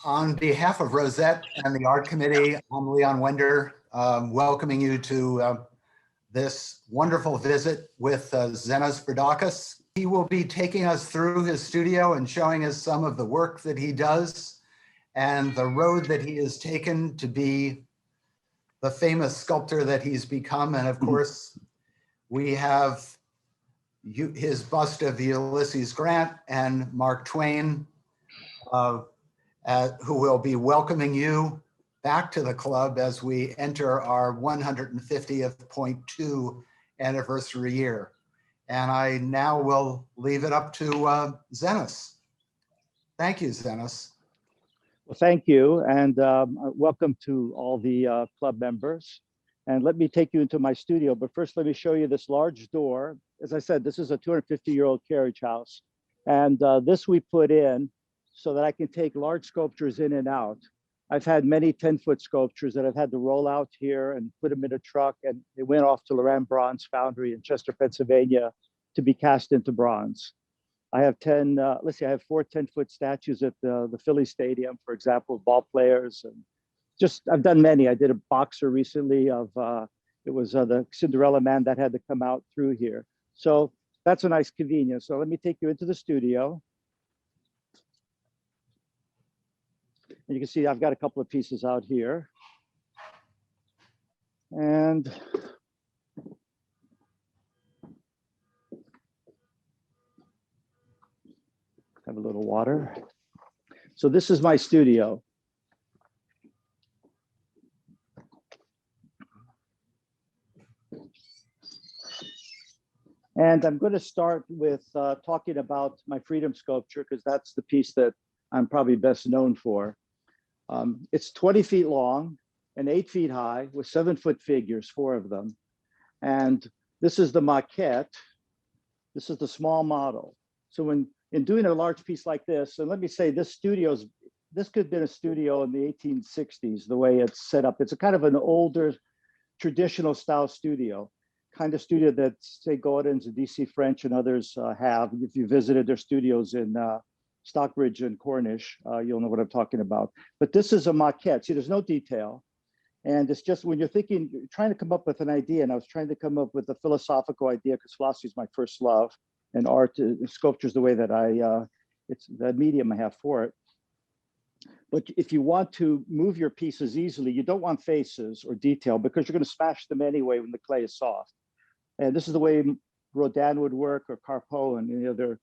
On behalf of Rosette and the Art Committee, I'm Leon Wender, welcoming you to this wonderful visit with Zenos Frudakis. He will be taking us through his studio and showing us some of the work that he does and the road that he has taken to be the famous sculptor that he's become. And of course, we have his bust of Ulysses Grant and Mark Twain, who will be welcoming you back to the club as we enter our 150th.2 anniversary year. And I now will leave it up to Zenos. Thank you, Zenos. Well, thank you, and welcome to all the club members. And let me take you into my studio, but first let me show you this large door. As I said, this is a 250-year-old carriage house. And this we put in so that I can take large sculptures in and out. I've had many 10-foot sculptures that I've had to roll out here and put them in a truck, and they went off to Loran Bronze Foundry in Chester, Pennsylvania to be cast into bronze. I have 4 10-foot statues at the Philly Stadium, for example, ball players, and I've done many. I did a boxer recently of, it was the Cinderella Man that had to come out through here. So that's a nice convenience. So let me take you into the studio. And you can see I've got a couple of pieces out here. And have a little water. So this is my studio. And I'm going to start with talking about my freedom sculpture, because that's the piece that I'm probably best known for. It's 20 feet long and 8 feet high with 7-foot figures, 4 of them. And this is the maquette. This is the small model. So in doing a large piece like this, and let me say this could have been a studio in the 1860s, the way it's set up. It's a kind of an older traditional style studio, kind of studio that, say, Gordon's and DC French and others have. If you visited their studios in Stockbridge and Cornish, you'll know what I'm talking about. But this is a maquette. See, there's no detail. And it's just when you're trying to come up with an idea, and I was trying to come up with a philosophical idea because philosophy is my first love, and art, sculpture is the way that it's the medium I have for it. But if you want to move your pieces easily, you don't want faces or detail because you're going to smash them anyway when the clay is soft. And this is the way Rodin would work, or Carpeau and any other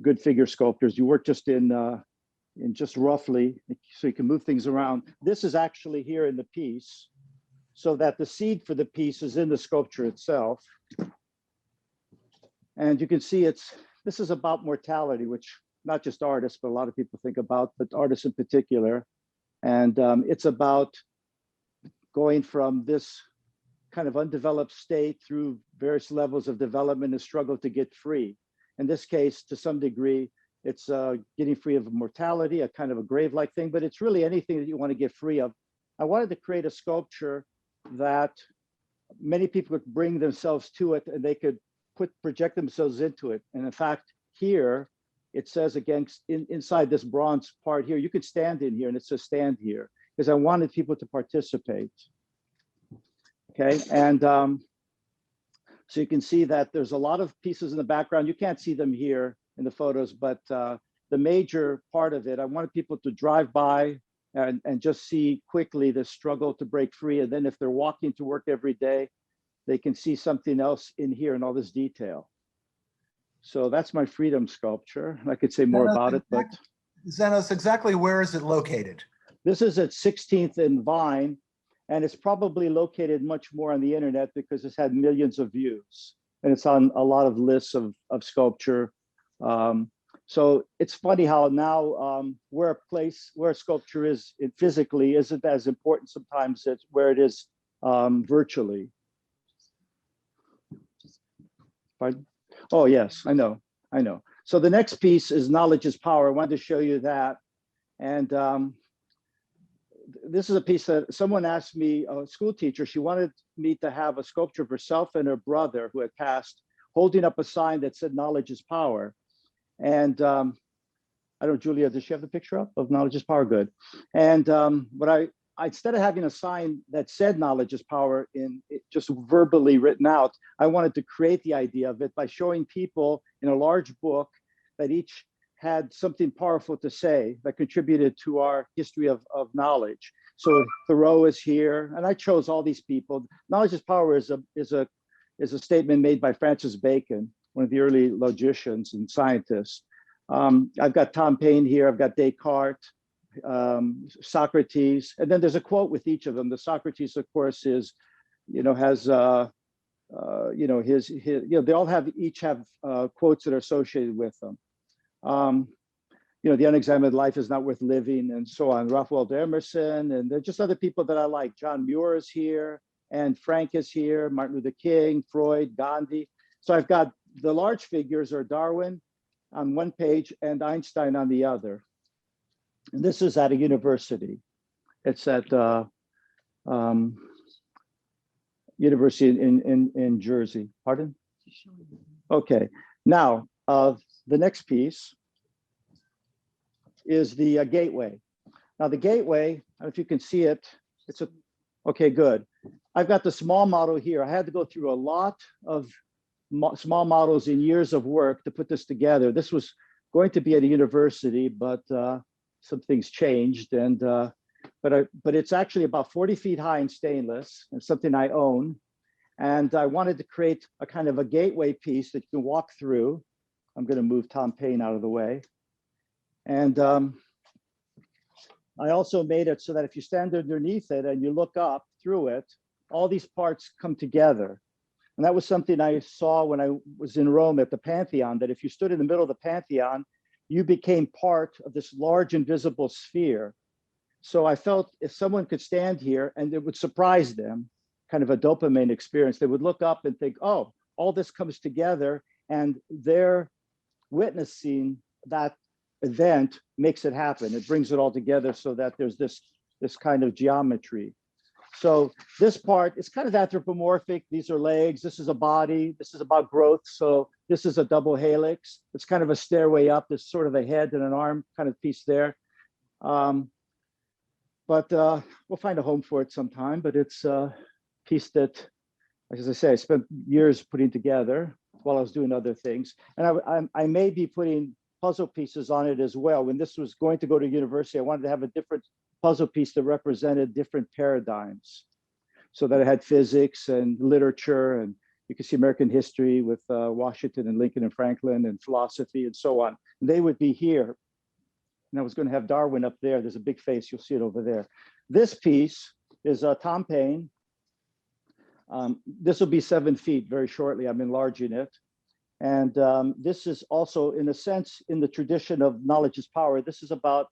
good figure sculptors. You work just in just roughly, so you can move things around. This is actually here in the piece, so that the seed for the piece is in the sculpture itself. And you can see this is about mortality, which not just artists, but a lot of people think about, but artists in particular. And it's about going from this kind of undeveloped state through various levels of development and struggle to get free. In this case, to some degree, it's getting free of mortality, a kind of a grave-like thing, but it's really anything that you want to get free of. I wanted to create a sculpture that many people could bring themselves to it, and they could project themselves into it. And in fact, here, it says inside this bronze part here, you could stand in here, and it says stand here, because I wanted people to participate. Okay, and so you can see that there's a lot of pieces in the background. You can't see them here in the photos, but the major part of it, I wanted people to drive by and just see quickly the struggle to break free. And then if they're walking to work every day, they can see something else in here and all this detail. So that's my freedom sculpture. I could say more about it, but Zenos, exactly where is it located? This is at 16th and Vine, and it's probably located much more on the internet because it's had millions of views, and it's on a lot of lists of sculpture. So it's funny how now where a sculpture is physically isn't as important sometimes as where it is virtually. Pardon? Oh, yes, I know. So the next piece is Knowledge is Power. I wanted to show you that. And this is a piece that someone asked me, a school teacher, she wanted me to have a sculpture of herself and her brother who had passed, holding up a sign that said knowledge is power. And I don't, Julia, does she have the picture up of knowledge is power? Good. And what I instead of having a sign that said knowledge is power in just verbally written out, I wanted to create the idea of it by showing people in a large book that each had something powerful to say that contributed to our history of knowledge. So Thoreau is here, and I chose all these people. Knowledge is power is a statement made by Francis Bacon, one of the early logicians and scientists. I've got Tom Paine here, I've got Descartes, Socrates, and then there's a quote with each of them. The Socrates, of course, is, has, they all each have quotes that are associated with them. The unexamined life is not worth living, and so on. Ralph Waldo Emerson, and there's just other people that I like. John Muir is here, and Frank is here, Martin Luther King, Freud, Gandhi. So I've got the large figures are Darwin on one page and Einstein on the other. And this is at a university. It's at university in Jersey. Pardon? Okay. Now, the next piece is the gateway. Now, the gateway, I don't know if you can see it. Okay, good. I've got the small model here. I had to go through a lot of small models in years of work to put this together. This was going to be at a university, but some things changed. And but it's actually about 40 feet high in stainless, and something I own. And I wanted to create a kind of a gateway piece that you can walk through. I'm going to move Tom Paine out of the way. And I also made it so that if you stand underneath it and you look up through it, all these parts come together. And that was something I saw when I was in Rome at the Pantheon, that if you stood in the middle of the Pantheon, you became part of this large invisible sphere. So I felt if someone could stand here and it would surprise them, kind of a dopamine experience, they would look up and think, oh, all this comes together, and they're witnessing that event makes it happen. It brings it all together so that there's this kind of geometry. So this part is kind of anthropomorphic. These are legs. This is a body. This is about growth. So this is a double helix. It's kind of a stairway up. There's sort of a head and an arm kind of piece there. But we'll find a home for it sometime. But it's a piece that, as I say, I spent years putting together while I was doing other things. And I may be putting puzzle pieces on it as well. When this was going to go to university, I wanted to have a different puzzle piece that represented different paradigms, so that it had physics and literature, and you can see American history with Washington and Lincoln and Franklin, and philosophy and so on. And they would be here. And I was going to have Darwin up there. There's a big face. You'll see it over there. This piece is Tom Paine. This will be 7 feet very shortly. I'm enlarging it. And this is also, in a sense, in the tradition of knowledge is power. This is about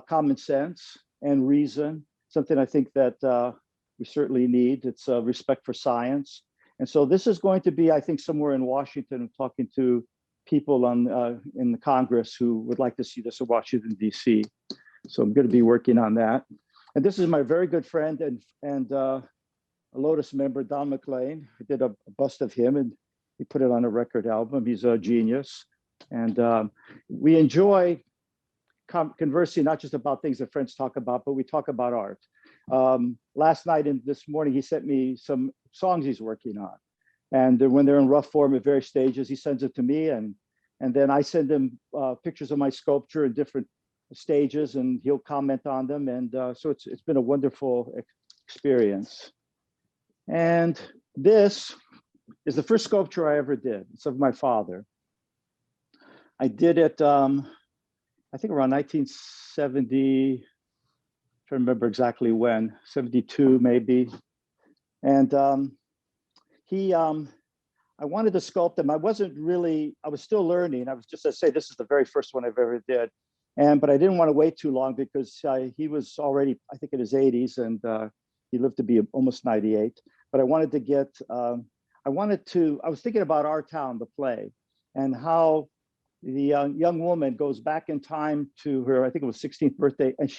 common sense and reason, something I think that we certainly need. It's respect for science. And so this is going to be, I think, somewhere in Washington. I'm talking to people in the Congress who would like to see this in Washington, D.C. So I'm going to be working on that. And this is my very good friend and a Lotos member, Don McLean. I did a bust of him, and he put it on a record album. He's a genius. And we enjoy conversing not just about things that friends talk about, but we talk about art. Last night and this morning, he sent me some songs he's working on. And when they're in rough form at various stages, he sends it to me. And then I send him pictures of my sculpture in different stages, and he'll comment on them. And so it's been a wonderful experience. And this is the first sculpture I ever did. It's of my father. I did it, I think around 1970, I don't remember exactly when, 72 maybe. And I wanted to sculpt him. I was still learning. I was just to say, this is the very first one I've ever did. But I didn't want to wait too long because he was already, I think in his 80s, and he lived to be almost 98. But I wanted to get, I was thinking about Our Town, the play, and how the young woman goes back in time to her, I think it was 16th birthday, and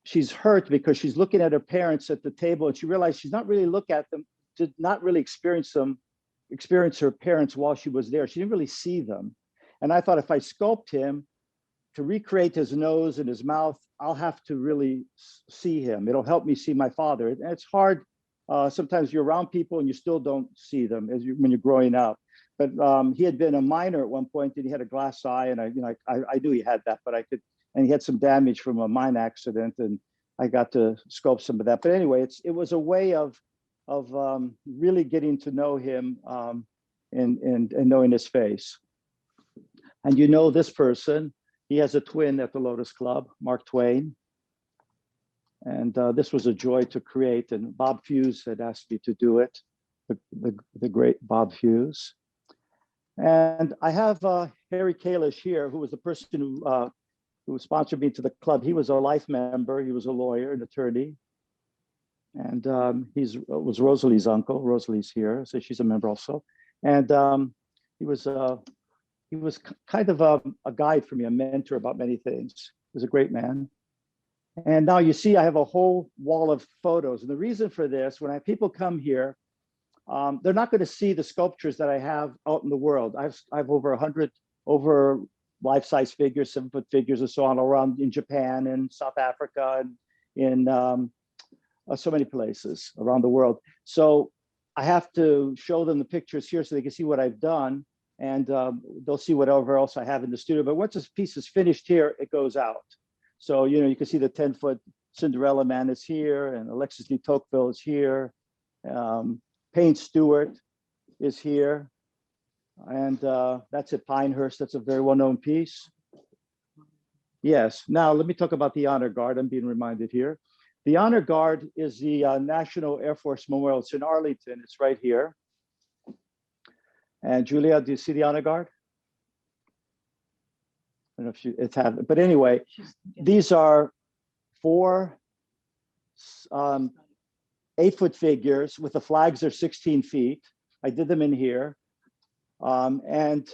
she's hurt because she's looking at her parents at the table, and she realized she's not really look at them, did not really experience her parents while she was there. She didn't really see them. And I thought if I sculpt him to recreate his nose and his mouth, I'll have to really see him. It'll help me see my father. And it's hard. Sometimes you're around people and you still don't see them when you're growing up. But he had been a miner at one point, and he had a glass eye, and I knew he had that, but I could, and he had some damage from a mine accident, and I got to sculpt some of that. But anyway, it was a way of really getting to know him and knowing his face. And you know this person, he has a twin at the Lotos Club, Mark Twain. And this was a joy to create. And Bob Hughes had asked me to do it, the great Bob Hughes. And I have Harry Kalish here, who was the person who sponsored me to the club. He was a life member. He was a lawyer, an attorney. And was Rosalie's uncle. Rosalie's here, so she's a member also. And he was kind of a guide for me, a mentor about many things. He was a great man. And now you see I have a whole wall of photos. And the reason for this, when people come here, they're not going to see the sculptures that I have out in the world. I've over 100 life-size figures, 7-foot figures and so on around in Japan and South Africa and in so many places around the world. So I have to show them the pictures here so they can see what I've done, and they'll see whatever else I have in the studio. But once this piece is finished here, it goes out. So, you can see the 10-foot Cinderella man is here, and Alexis de Tocqueville is here. Payne Stewart is here. And that's at Pinehurst. That's a very well-known piece. Yes. Now, let me talk about the Honor Guard. I'm being reminded here. The Honor Guard is the National Air Force Memorial. It's in Arlington. It's right here. And Julia, do you see the Honor Guard? I don't know if it's have, but anyway, these are 4 8-foot figures with the flags are 16 feet. I did them in here. And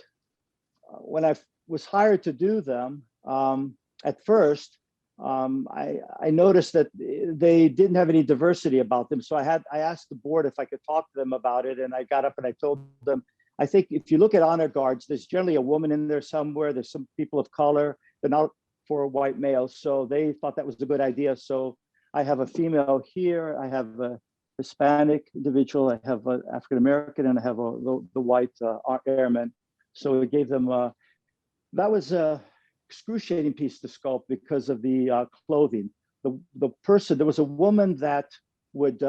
when I was hired to do them, at first, I noticed that they didn't have any diversity about them. So I asked the board if I could talk to them about it. And I got up and I told them, I think if you look at honor guards, there's generally a woman in there somewhere. There's some people of color. They're not for white males. So they thought that was a good idea. So I have a female here. I have a Hispanic individual. I have an African-American, and I have the white airman. So it gave them, that was a excruciating piece to sculpt because of the clothing. The person, there was a woman that would,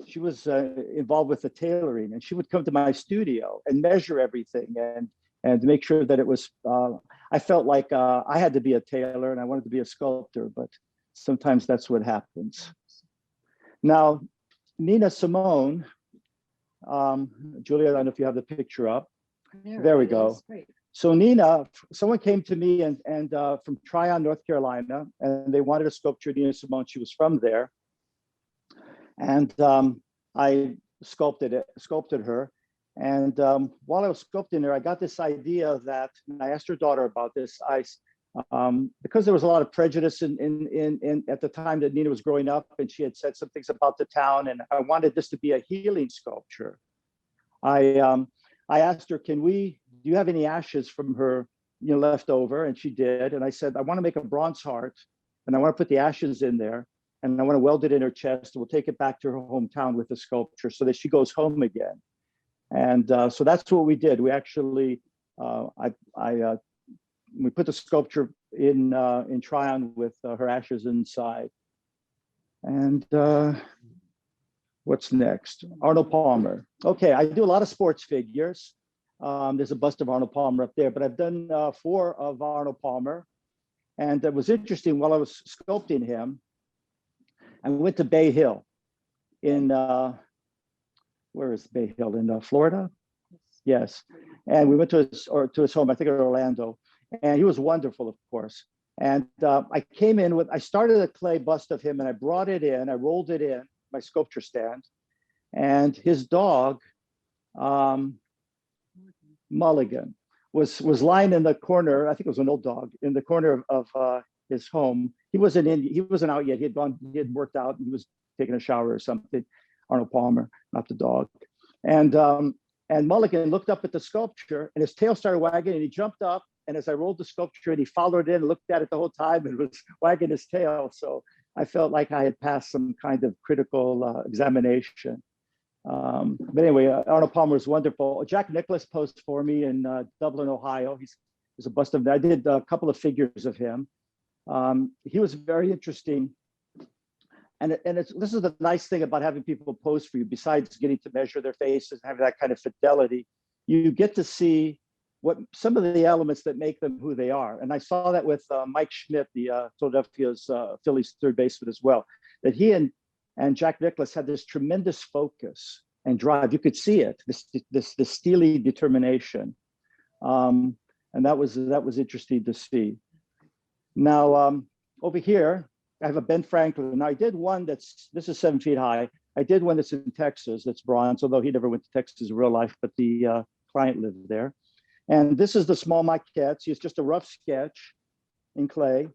she was involved with the tailoring, and she would come to my studio and measure everything and to make sure that it was, I felt like I had to be a tailor and I wanted to be a sculptor, but sometimes that's what happens. Now, Nina Simone, Julia, I don't know if you have the picture up. There we go. So Nina, someone came to me and from Tryon, North Carolina, and they wanted a sculpture of Nina Simone. She was from there. And I sculpted her. And while I was sculpting her, I got this idea that, and I asked her daughter about this, because there was a lot of prejudice in at the time that Nina was growing up, and she had said some things about the town, and I wanted this to be a healing sculpture. I asked her, do you have any ashes from her, left over? And she did. And I said, I want to make a bronze heart, and I want to put the ashes in there, and I want to weld it in her chest, and we'll take it back to her hometown with the sculpture so that she goes home again. And so that's what we did. We actually, we put the sculpture in Tryon with her ashes inside. And what's next? Arnold Palmer. Okay, I do a lot of sports figures. There's a bust of Arnold Palmer up there, but I've done 4 of Arnold Palmer. And it was interesting, while I was sculpting him, I went to Bay Hill in, where is Bay Hill? In Florida? Yes. And we went to his home, I think in Orlando. And he was wonderful, of course. And I came in I started a clay bust of him, and I brought it in, I rolled it in my sculpture stand. And his dog, Mulligan, was lying in the corner. I think it was an old dog in the corner of his home. He wasn't out yet. He had worked out, and he was taking a shower or something. Arnold Palmer, not the dog. And And Mulligan looked up at the sculpture and his tail started wagging and he jumped up. And as I rolled the sculpture and he followed it and looked at it the whole time and was wagging his tail. So I felt like I had passed some kind of critical examination. But anyway, Arnold Palmer was wonderful. Jack Nicklaus posed for me in Dublin, Ohio. He's a bust of him. I did a couple of figures of him. He was very interesting. And this is the nice thing about having people pose for you, besides getting to measure their faces and having that kind of fidelity, you get to see what some of the elements that make them who they are. And I saw that with Mike Schmidt, the Philadelphia's Phillies third baseman as well, that he and Jack Nicklaus had this tremendous focus and drive. You could see it, this steely determination. And that was interesting to see. Now, over here, I have a Ben Franklin. Now I did one this is 7 feet high. I did one that's in Texas, that's bronze, although he never went to Texas in real life, but the client lived there. And this is the small maquettes. It's just a rough sketch in clay.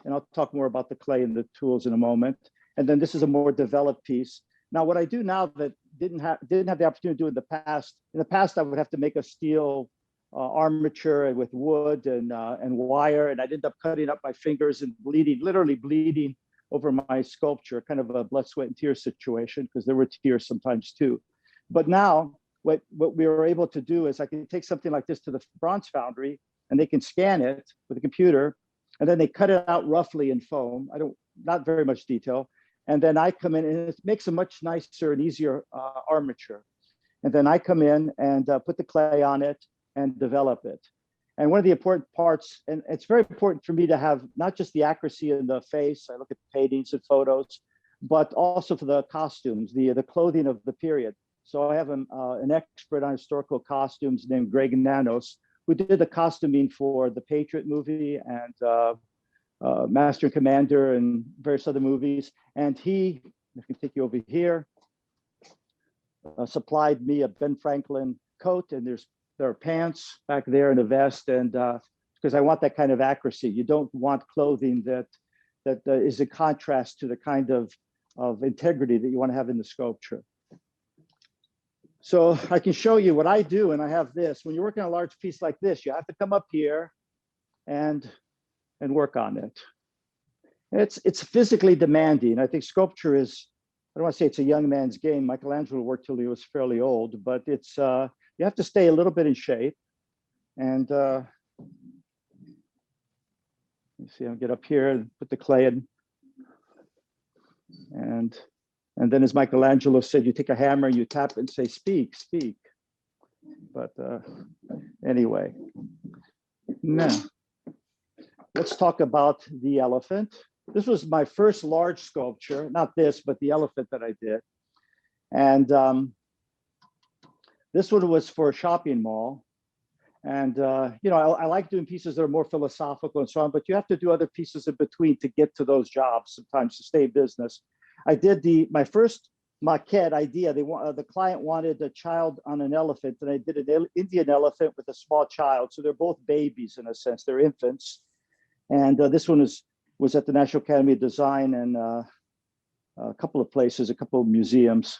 And I'll talk more about the clay and the tools in a moment. And then this is a more developed piece. Now, what I do now that didn't have the opportunity to do in the past, I would have to make a steel armature with wood and wire, and I'd end up cutting up my fingers and literally bleeding over my sculpture, kind of a blood, sweat, and tears situation, because there were tears sometimes too. But now, what we were able to do is I can take something like this to the bronze foundry, and they can scan it with a computer, and then they cut it out roughly in foam. Not very much detail. And then I come in, and it makes a much nicer and easier armature. And then I come in and put the clay on it and develop it. And one of the important parts, and it's very important for me to have not just the accuracy in the face, I look at paintings and photos, but also for the costumes, the clothing of the period. So I have an expert on historical costumes named Greg Nanos, who did the costuming for the Patriot movie and Master and Commander and various other movies. And I can take you over here, supplied me a Ben Franklin coat, and there are pants back there and a vest, and because I want that kind of accuracy. You don't want clothing that is a contrast to the kind of integrity that you want to have in the sculpture. So I can show you what I do, and I have this. When you're working on a large piece like this, you have to come up here and work on it. It's physically demanding. I think sculpture is, I don't want to say it's a young man's game. Michelangelo worked till he was fairly old, but it's you have to stay a little bit in shape. And you see, I'll get up here and put the clay in. And then, as Michelangelo said, you take a hammer, you tap it and say, speak, speak. But anyway, now let's talk about the elephant. This was my first large sculpture, not this, but the elephant that I did. And this one was for a shopping mall. And, I like doing pieces that are more philosophical and so on, but you have to do other pieces in between to get to those jobs sometimes to stay in business. I did my first maquette idea. The client wanted a child on an elephant, and I did an Indian elephant with a small child. So they're both babies in a sense, they're infants. And this one was at the National Academy of Design and a couple of places, a couple of museums.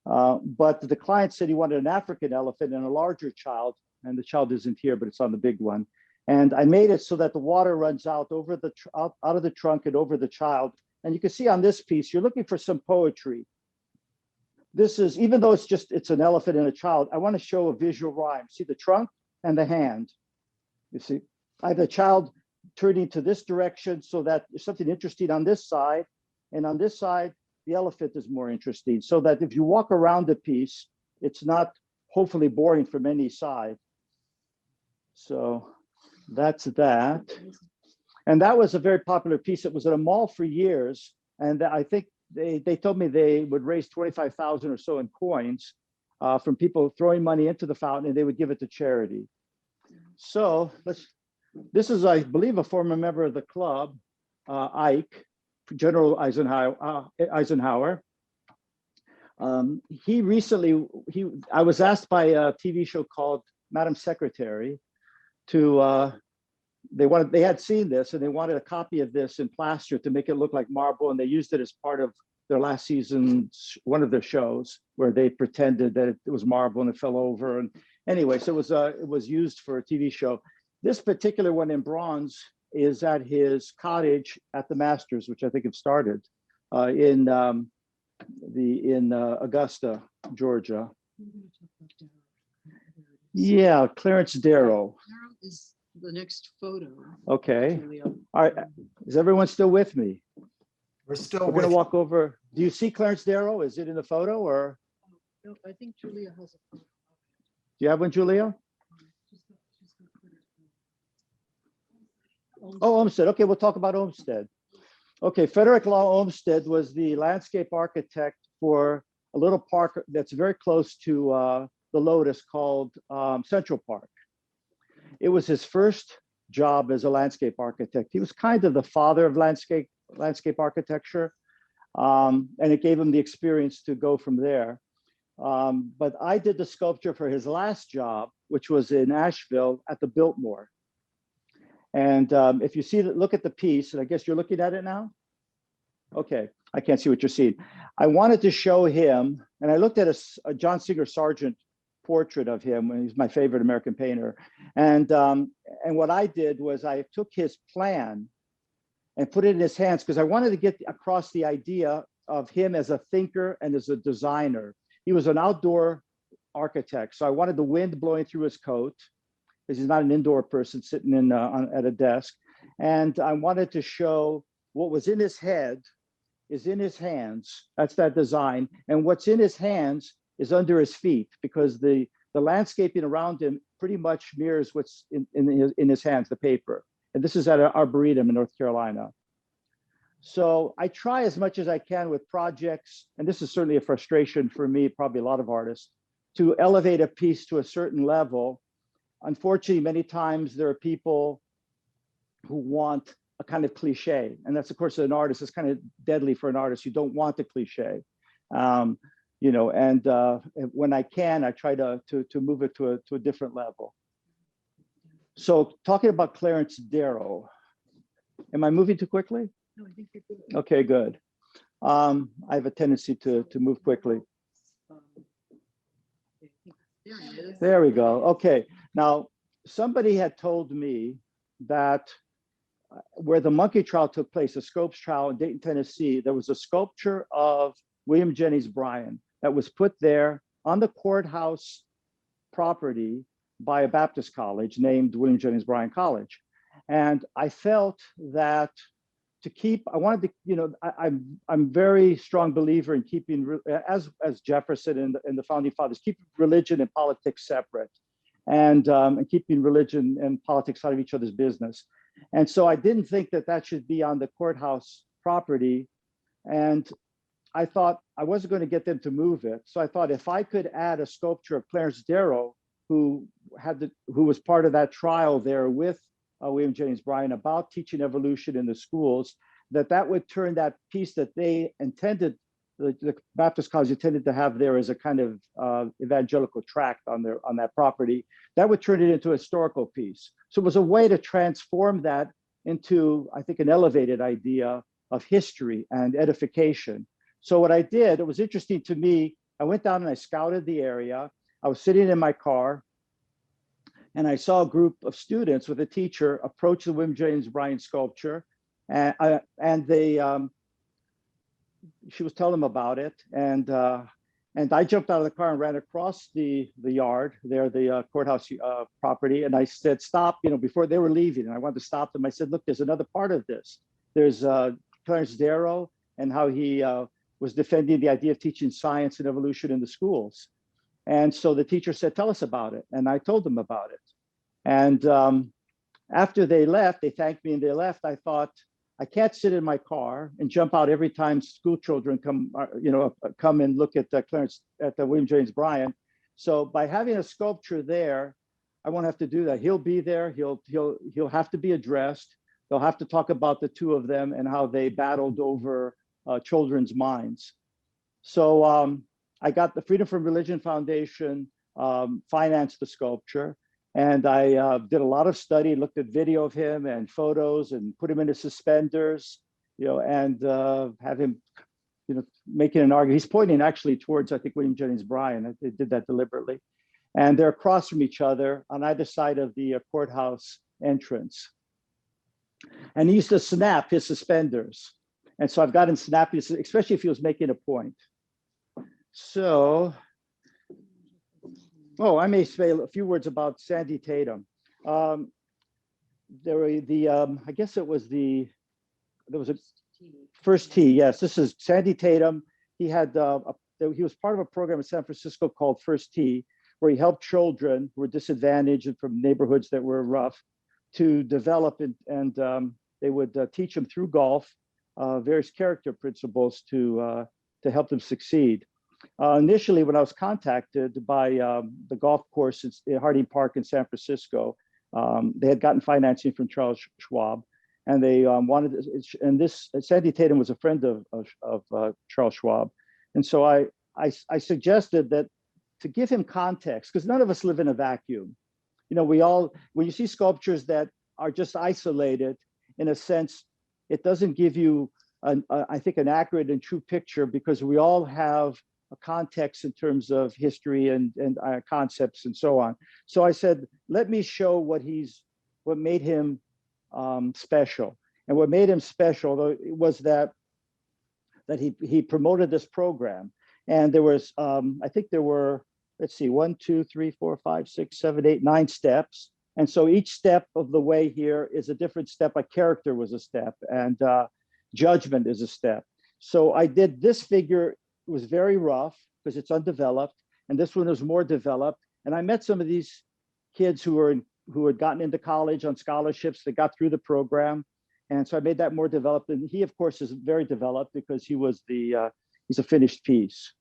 But the client said he wanted an African elephant and a larger child, and the child isn't here, but it's on the big one. And I made it so that the water runs out out of the trunk and over the child. And you can see on this piece, you're looking for some poetry. This is, even though it's an elephant and a child, I want to show a visual rhyme. See the trunk and the hand. You see, I have the child turning to this direction so that there's something interesting on this side. And on this side, the elephant is more interesting, so that if you walk around the piece, it's not hopefully boring from any side. So that's that. And that was a very popular piece. It was at a mall for years. And I think they told me they would raise 25,000 or so in coins from people throwing money into the fountain, and they would give it to charity. So this is, I believe, a former member of the club, Ike, General Eisenhower. He recently, I was asked by a TV show called Madam Secretary to, they had seen this and they wanted a copy of this in plaster to make it look like marble, and they used it as part of their last season, one of their shows, where they pretended that it was marble and it fell over. And anyway, so it was used for a TV show. This particular one in bronze is at his cottage at the Masters, which I think have started in Augusta, Georgia. Yeah, Clarence Darrow. Darrow is the next photo. Okay. Julia. All right. Is everyone still with me? We're still We're with going to walk over. Do you see Clarence Darrow? Is it in the photo or No, I think Julia has a photo. do you have one, Julia? Oh, Olmsted. Okay, we'll talk about Olmsted. Okay, Frederick Law Olmsted was the landscape architect for a little park that's very close to the Lotus called Central Park. It was his first job as a landscape architect. He was kind of the father of landscape architecture, and it gave him the experience to go from there. But I did the sculpture for his last job, which was in Asheville at the Biltmore. And if you see that, look at the piece, and I guess you're looking at it now. Okay, I can't see what you're seeing. I wanted to show him, and I looked at a John Singer Sargent portrait of him, and he's my favorite American painter. And what I did was I took his plan and put it in his hands because I wanted to get across the idea of him as a thinker and as a designer. He was an outdoor architect, so I wanted the wind blowing through his coat because he's not an indoor person sitting in at a desk. And I wanted to show what was in his head is in his hands. That's that design. And what's in his hands is under his feet because the landscaping around him pretty much mirrors what's in his hands, the paper. And this is at an Arboretum in North Carolina. So I try as much as I can with projects, and this is certainly a frustration for me, probably a lot of artists, to elevate a piece to a certain level. Unfortunately, many times there are people who want a kind of cliche. And that's, of course, an artist, it's kind of deadly for an artist. You don't want the cliche. You know, and when I can, I try to move it to a different level. So talking about Clarence Darrow, am I moving too quickly? No, I think you're good. Okay, good. I have a tendency to move quickly. There he is. There we go. Okay. Now, somebody had told me that where the monkey trial took place, the Scopes trial in Dayton, Tennessee, there was a sculpture of William Jennings Bryan that was put there on the courthouse property by a Baptist college named William Jennings Bryan College. And I felt that to keep, I wanted to, you know, I'm very strong believer in keeping, as Jefferson and the founding fathers, keeping religion and politics separate, and keeping religion and politics out of each other's business. And so I didn't think that that should be on the courthouse property. And I thought I wasn't going to get them to move it. So I thought if I could add a sculpture of Clarence Darrow, who was part of that trial there with William Jennings Bryan about teaching evolution in the schools, that would turn that piece that they intended, the Baptist College intended to have there as a kind of evangelical tract on that property, that would turn it into a historical piece. So it was a way to transform that into, I think, an elevated idea of history and edification. So what I did, it was interesting to me, I went down and I scouted the area. I was sitting in my car and I saw a group of students with a teacher approach the William Jennings Bryan sculpture. And she was telling them about it. And I jumped out of the car and ran across the yard there, the courthouse property. And I said, stop, you know, before they were leaving. And I wanted to stop them. I said, look, there's another part of this. There's Clarence Darrow and how he was defending the idea of teaching science and evolution in the schools. And so the teacher said, tell us about it. And I told them about it. And after they left, they thanked me and they left. I thought, I can't sit in my car and jump out every time school children come and look at the William Jennings Bryan. So by having a sculpture there, I won't have to do that. He'll be there. He'll have to be addressed. They'll have to talk about the two of them and how they battled over children's minds. So I got the Freedom from Religion Foundation financed the sculpture. And I did a lot of study, looked at video of him and photos and put him into suspenders, you know, and have him making an argument. He's pointing actually towards, I think, William Jennings Bryan. They did that deliberately. And they're across from each other on either side of the courthouse entrance. And he used to snap his suspenders. And so I've got him snapping, especially if he was making a point. So, I may say a few words about Sandy Tatum. There were I guess there was a first tee. Yes, this is Sandy Tatum. He had, he was part of a program in San Francisco called First Tee, where he helped children who were disadvantaged and from neighborhoods that were rough to develop, and they would teach them through golf various character principles to help them succeed. Initially, when I was contacted by the golf course at Harding Park in San Francisco, they had gotten financing from Charles Schwab, and they wanted, and this Sandy Tatum was a friend of Charles Schwab, and so I suggested that to give him context, because none of us live in a vacuum. We all, when you see sculptures that are just isolated, in a sense, it doesn't give you, I think, an accurate and true picture, because we all have a context in terms of history and concepts and so on. So I said, let me show what made him special. And what made him special, though, was that he promoted this program. And there was, I think there were, let's see, 1, 2, 3, 4, 5, 6, 7, 8, 9 steps. And so each step of the way here is a different step. Like character was a step, and judgment is a step. So I did this figure. It was very rough because it's undeveloped, and this one was more developed. And I met some of these kids who had gotten into college on scholarships that got through the program, and so I made that more developed. And he, of course, is very developed because he's a finished piece.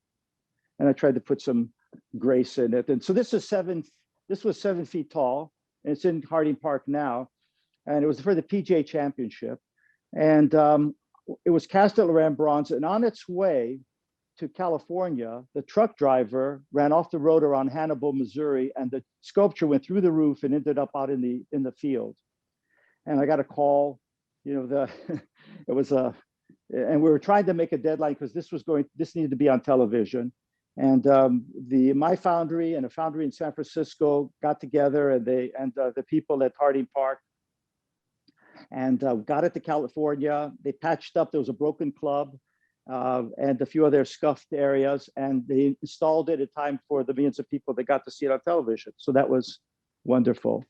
And I tried to put some grace in it. And so this was 7 feet tall, and it's in Harding Park now, and it was for the PGA Championship, and it was cast at Lorraine Bronze, and on its way to California, the truck driver ran off the road around Hannibal, Missouri, and the sculpture went through the roof and ended up out in the field. And I got a call, it was and we were trying to make a deadline because this needed to be on television. And my foundry and a foundry in San Francisco got together, and the people at Harding Park, and got it to California. They patched up. There was a broken club. And a few other scuffed areas, and they installed it in time for the millions of people that got to see it on television. So that was wonderful.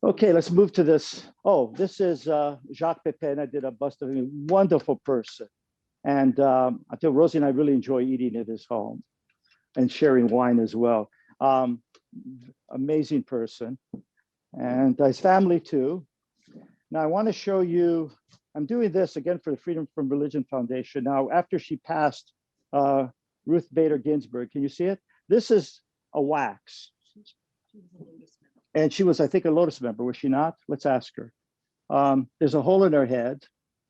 Okay, let's move to this. Oh, this is Jacques Pepin. I did a bust of him. Wonderful person. And I tell Rosie and I really enjoy eating at his home and sharing wine as well. Amazing person. And his family too. Now I want to show you, I'm doing this again for the Freedom from Religion Foundation. Now, after she passed, Ruth Bader Ginsburg, can you see it? This is a wax. And she was, I think, a Lotus member, was she not? Let's ask her. There's a hole in her head,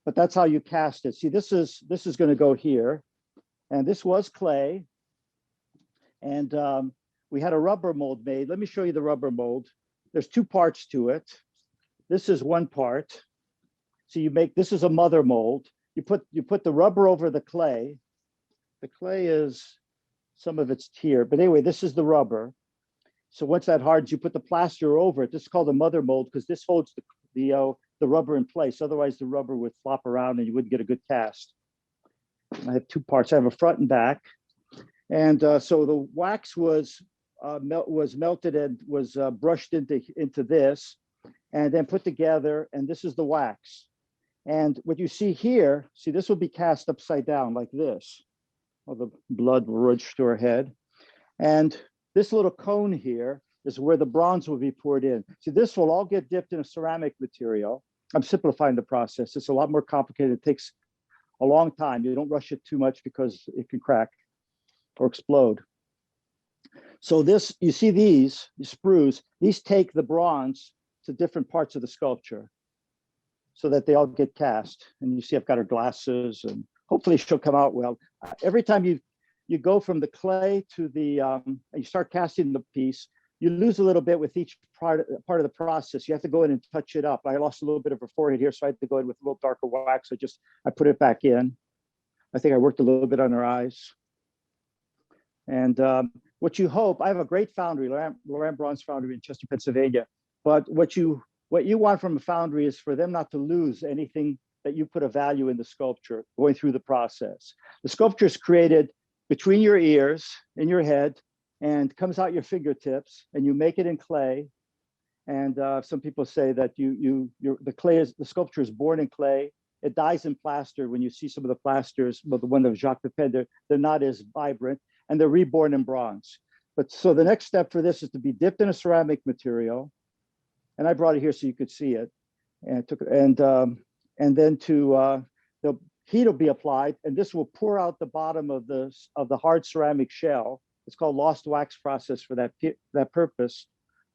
but that's how you cast it. See, this is going to go here. And this was clay. And we had a rubber mold made. Let me show you the rubber mold. There's 2 parts to it. This is one part. So this is a mother mold. You put the rubber over the clay. The clay is, some of it's here, but anyway, this is the rubber. So once that hardens, you put the plaster over it. This is called a mother mold because this holds the rubber in place. Otherwise, the rubber would flop around and you wouldn't get a good cast. I have 2 parts. I have a front and back, and so the wax was melted and was brushed into this, and then put together. And this is the wax. And what you see here, this will be cast upside down like this. All the blood will rush to her head. And this little cone here is where the bronze will be poured in. See, this will all get dipped in a ceramic material. I'm simplifying the process. It's a lot more complicated. It takes a long time. You don't rush it too much because it can crack or explode. So this, you see these sprues, these take the bronze to different parts of the sculpture so that they all get cast. And you see I've got her glasses, and hopefully she'll come out well. Every time you go from the clay to the, you start casting the piece, you lose a little bit with each part of the process. You have to go in and touch it up. I lost a little bit of her forehead here, so I had to go in with a little darker wax. I put it back in. I think I worked a little bit on her eyes. And what you hope, I have a great foundry, Laurent Braun's foundry in Chester, Pennsylvania. But what you want from a foundry is for them not to lose anything that you put a value in the sculpture going through the process. The sculpture is created between your ears, in your head, and comes out your fingertips, and you make it in clay. And some people say that the sculpture is born in clay. It dies in plaster. When you see some of the plasters, well, the one of Jacques Pepin, they're not as vibrant, and they're reborn in bronze. But so the next step for this is to be dipped in a ceramic material, and I brought it here so you could see it, and then the heat will be applied, and this will pour out the bottom of the hard ceramic shell. It's called lost wax process for that purpose,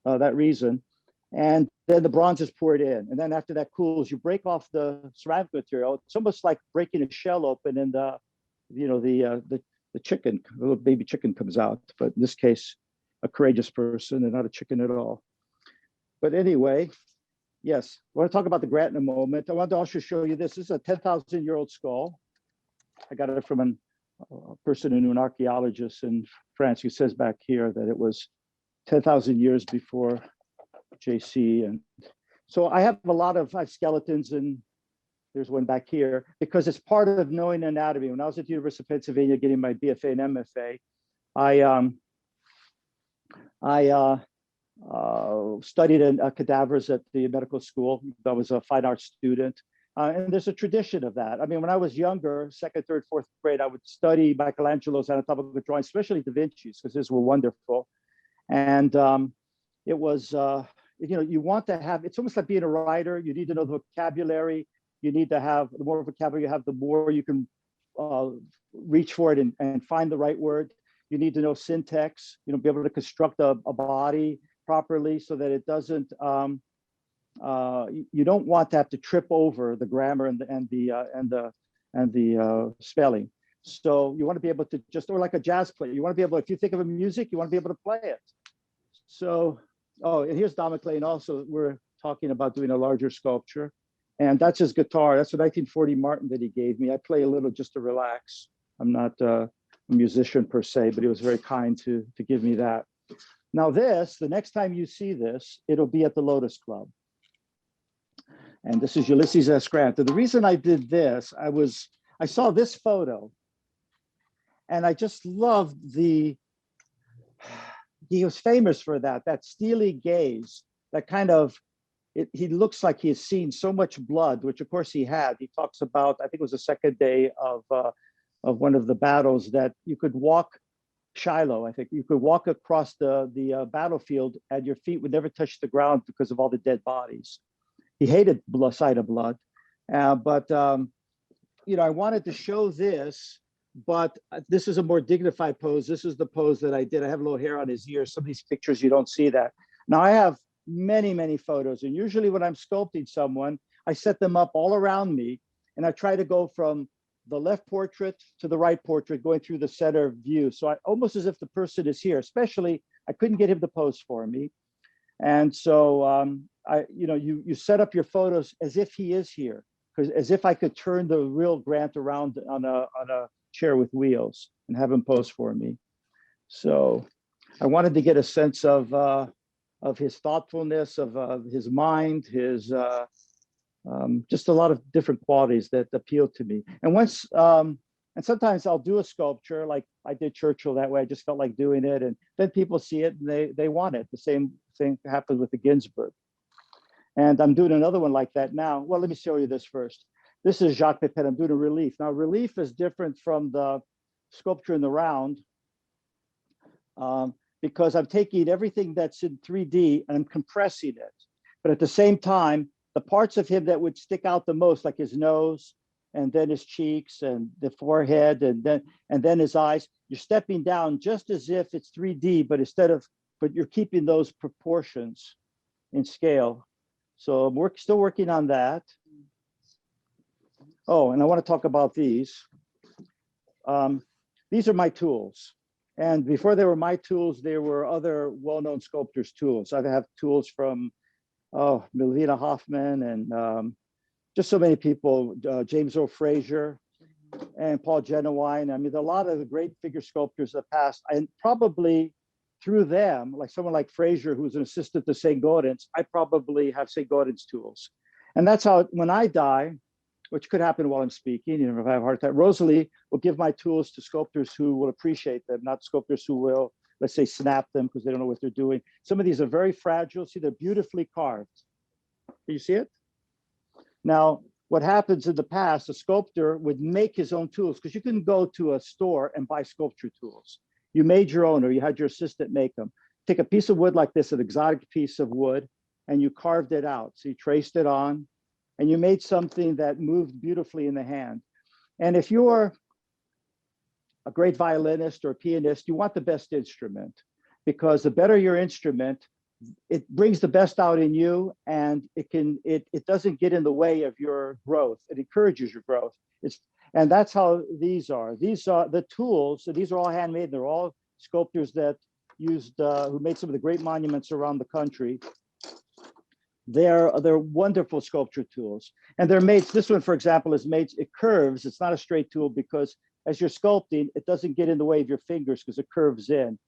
that reason. And then the bronze is poured in. And then after that cools, you break off the ceramic material. It's almost like breaking a shell open, and the chicken, a little baby chicken comes out. But in this case, a courageous person and not a chicken at all. But anyway, yes, I want to talk about the grant in a moment. I want to also show you this. This is a 10,000-year-old skull. I got it from a person who knew, an archaeologist in France, who says back here that it was 10,000 years before JC. And so I have skeletons, and there's one back here, because it's part of knowing anatomy. When I was at the University of Pennsylvania getting my BFA and MFA, I studied cadavers at the medical school. I was a fine arts student. And there's a tradition of that. I mean, when I was younger, second, third, fourth grade, I would study Michelangelo's anatomical drawings, especially Da Vinci's, because these were wonderful. And it was, you want to have, it's almost like being a writer. You need to know the vocabulary. You need to have, the more vocabulary you have, the more you can reach for it and find the right word. You need to know syntax, be able to construct a body properly so that it doesn't, you don't want to have to trip over the grammar and the spelling. So you want to be able to or like a jazz player, you want to be able, if you think of a music, you want to be able to play it. So, and here's Don McLean also. We're talking about doing a larger sculpture, and that's his guitar. That's a 1940 Martin that he gave me. I play a little just to relax. I'm not a musician per se, but he was very kind to give me that. Now the next time you see this, it'll be at the Lotos Club. And this is Ulysses S. Grant. And the reason I did this, I saw this photo, and I just loved he was famous for that steely gaze, that kind of, he looks like he has seen so much blood, which of course he had. He talks about, I think it was the second day of one of the battles, that you could walk, Shiloh, I think, you could walk across the battlefield and your feet would never touch the ground because of all the dead bodies. He hated sight of blood, but I wanted to show this, but this is a more dignified pose. This is the pose that I did. I have a little hair on his ears. Some of these pictures, you don't see that. Now I have many, many photos, and usually when I'm sculpting someone, I set them up all around me, and I try to go from the left portrait to the right portrait, going through the center view. So almost as if the person is here, especially, I couldn't get him to pose for me. And so you set up your photos as if he is here, because as if I could turn the real Grant around on a chair with wheels and have him pose for me. So I wanted to get a sense of his thoughtfulness, of his mind, his just a lot of different qualities that appeal to me. And sometimes I'll do a sculpture, like I did Churchill that way. I just felt like doing it, and then people see it and they want it. The same thing happened with the Ginsburg. And I'm doing another one like that now. Well, let me show you this first. This is Jacques Pepin. I'm doing a relief. Now, relief is different from the sculpture in the round because I'm taking everything that's in 3D and I'm compressing it. But at the same time, the parts of him that would stick out the most, like his nose, and then his cheeks, and the forehead, and then his eyes, you're stepping down just as if it's 3D, but but you're keeping those proportions in scale. So I'm still working on that. Oh, and I want to talk about these. These are my tools. And before they were my tools, they were other well-known sculptors' tools. I have tools from Melvina Hoffman and just so many people, James O. Frazier. and Paul Genuine. I mean, there are a lot of the great figure sculptors of the past, and probably through them, like someone like Fraser, who's an assistant to St. Gaudens, I probably have St. Gaudens tools. And that's how, when I die, which could happen while I'm speaking, you know, if I have a heart attack, Rosalie will give my tools to sculptors who will appreciate them, not sculptors who will, let's say, snap them because they don't know what they're doing. Some of these are very fragile. See, they're beautifully carved. Can you see it? Now, what happens in the past, a sculptor would make his own tools because you couldn't go to a store and buy sculpture tools. You made your own, or you had your assistant make them. Take a piece of wood like this, an exotic piece of wood, and you carved it out. So you traced it on, and you made something that moved beautifully in the hand. And if you're a great violinist or a pianist, you want the best instrument, because the better your instrument, it brings the best out in you, and it doesn't get in the way of your growth. It encourages your growth. And that's how these are. These are the tools. So these are all handmade. They're all sculptors that used, who made some of the great monuments around the country. They're wonderful sculpture tools. And they're made, this one, for example, is made, it curves. It's not a straight tool because as you're sculpting, it doesn't get in the way of your fingers because it curves in.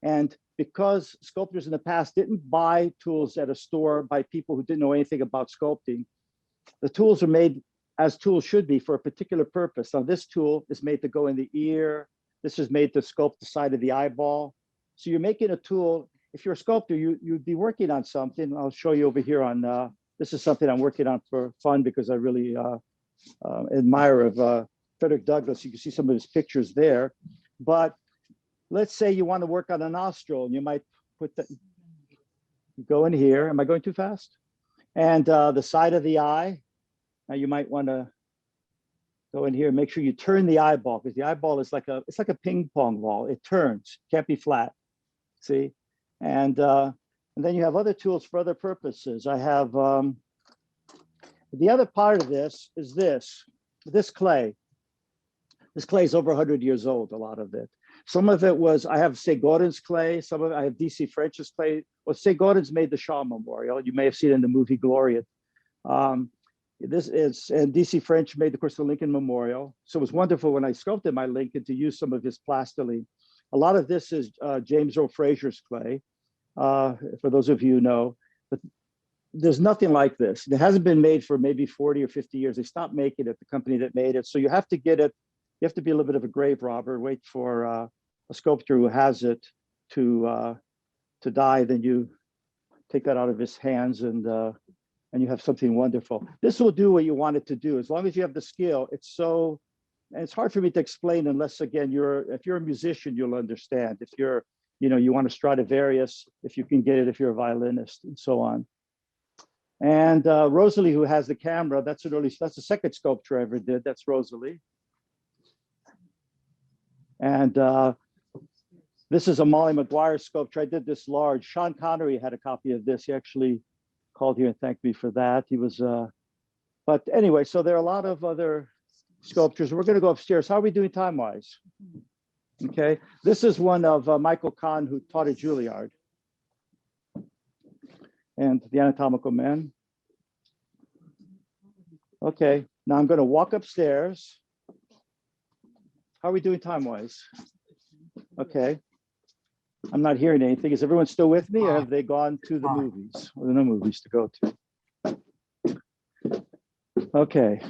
And because sculptors in the past didn't buy tools at a store by people who didn't know anything about sculpting, the tools are made as tools should be for a particular purpose. Now, this tool is made to go in the ear. This is made to sculpt the side of the eyeball. So you're making a tool. If you're a sculptor, you'd be working on something. I'll show you over here on, this is something I'm working on for fun because I really admire of Frederick Douglass. You can see some of his pictures there. But let's say you want to work on a nostril, and you might put that, go in here. Am I going too fast? And the side of the eye. Now you might want to go in here and make sure you turn the eyeball, because the eyeball is like it's like a ping pong ball. It turns, can't be flat. See, and then you have other tools for other purposes. I have the other part of this is this clay. This clay is over 100 years old. A lot of it. Some of it was, I have St. Gaudens clay. Some of it, I have DC French's clay. Well, St. Gaudens made the Shaw Memorial. You may have seen it in the movie Gloria. This is, and DC French made, of course, the Lincoln Memorial. So it was wonderful when I sculpted my Lincoln to use some of his plastiline. A lot of this is James Earl Fraser's clay, for those of you who know. But there's nothing like this. It hasn't been made for maybe 40 or 50 years. They stopped making it, the company that made it. So you have to get it. You have to be a little bit of a grave robber, wait for a sculptor who has it to die. Then you take that out of his hands, and you have something wonderful. This will do what you want it to do. As long as you have the skill, and it's hard for me to explain unless, again, if you're a musician, you'll understand. If you're, you want a Stradivarius, if you can get it, if you're a violinist, and so on. And Rosalie, who has the camera, that's the second sculpture I ever did. That's Rosalie. And this is a Molly Maguire sculpture. I did this large. Sean Connery had a copy of this. He actually called here and thanked me for that. He was, but anyway, so there are a lot of other sculptures. We're going to go upstairs. How are we doing time-wise? Okay, this is one of Michael Kahn, who taught at Juilliard, and the Anatomical Man. Okay, now I'm going to walk upstairs. How are we doing time-wise? Okay. I'm not hearing anything. Is everyone still with me, or have they gone to the movies? Well, there are no movies to go to. Okay.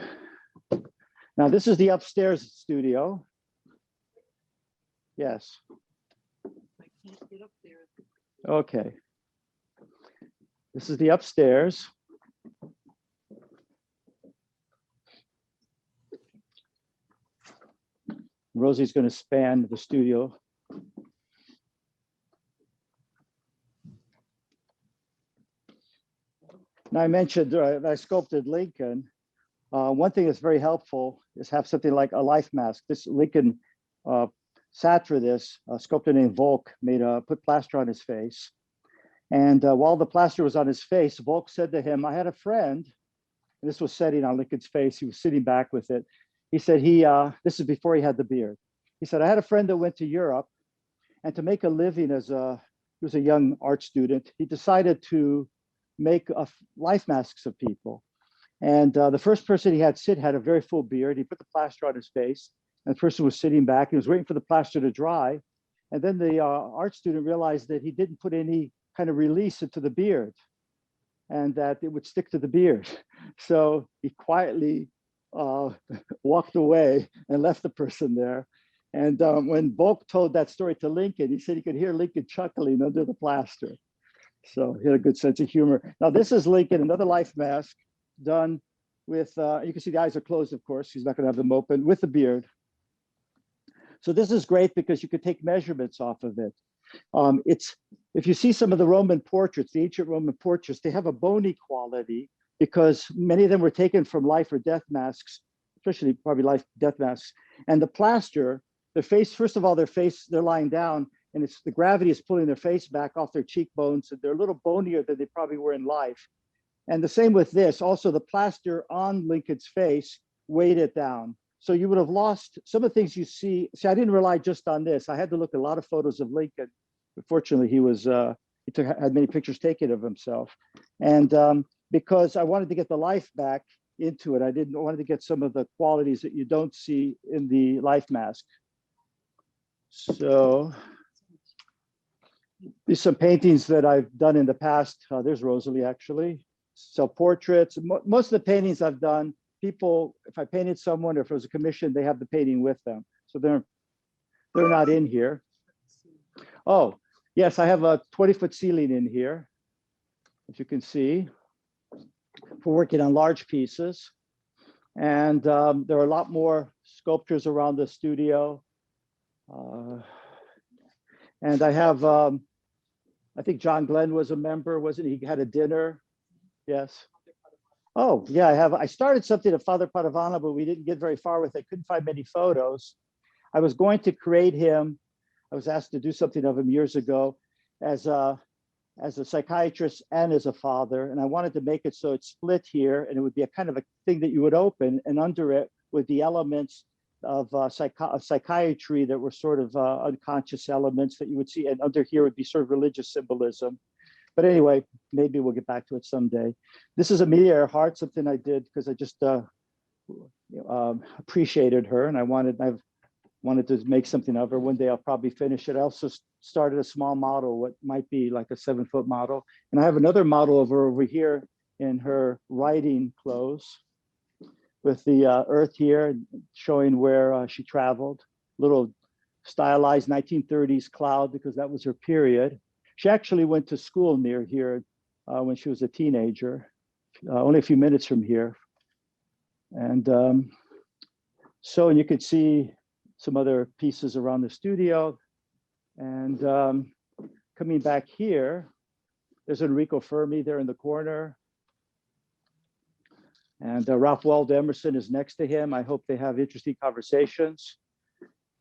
Now, this is the upstairs studio. Yes. I can't get up there. Okay. This is the upstairs. Rosie's going to span the studio. Now, I mentioned I sculpted Lincoln. One thing that's very helpful is have something like a life mask. This Lincoln sat for this. A sculptor named Volk put plaster on his face. And while the plaster was on his face, Volk said to him, I had a friend, and this was setting on Lincoln's face. He was sitting back with it. He said, this is before he had the beard. He said, I had a friend that went to Europe, and to make a living he was a young art student, he decided to make life masks of people. And the first person he had sit had a very full beard. He put the plaster on his face, and the person was sitting back. He was waiting for the plaster to dry. And then the art student realized that he didn't put any kind of release into the beard and that it would stick to the beard. So he quietly walked away and left the person there. And when Volk told that story to Lincoln, he said he could hear Lincoln chuckling under the plaster. So he had a good sense of humor. Now this is Lincoln, another life mask done with, you can see the eyes are closed, of course. He's not gonna have them open, with the beard. So this is great because you could take measurements off of it. If you see some of the Roman portraits, the ancient Roman portraits, they have a bony quality because many of them were taken from life or death masks, especially probably life death masks. And the plaster, their face, first of all, their face, they're lying down and it's the gravity is pulling their face back off their cheekbones. And they're a little bonier than they probably were in life. And the same with this, also the plaster on Lincoln's face weighed it down. So you would have lost some of the things you see. See, I didn't rely just on this. I had to look at a lot of photos of Lincoln. Fortunately, he had many pictures taken of himself. And because I wanted to get the life back into it, I wanted to get some of the qualities that you don't see in the life mask. So these are some paintings that I've done in the past. There's Rosalie, actually. So portraits, most of the paintings I've done, people, if I painted someone or if it was a commission, they have the painting with them. So they're not in here. Oh, yes, I have a 20-foot ceiling in here, as you can see, for working on large pieces. And there are a lot more sculptures around the studio. And I have, I think John Glenn was a member, wasn't he? He had a dinner. Yes. Oh, yeah, I started something at Father Padavana, but we didn't get very far with it. Couldn't find many photos. I was going to create him. I was asked to do something of him years ago as a psychiatrist and as a father. And I wanted to make it so it's split here and it would be a kind of a thing that you would open, and under it would be elements of psychiatry that were sort of unconscious elements that you would see. And under here would be sort of religious symbolism. But anyway, maybe we'll get back to it someday. This is Amelia Earhart, something I did because I just appreciated her, and I've wanted to make something of her. One day I'll probably finish it. I also started a small model, what might be like a 7-foot model. And I have another model of her over here in her riding clothes with the earth here showing where she traveled. Little stylized 1930s cloud because that was her period. She actually went to school near here when she was a teenager, only a few minutes from here. And so you could see some other pieces around the studio. And coming back here, there's Enrico Fermi there in the corner. And Ralph Waldo Emerson is next to him. I hope they have interesting conversations.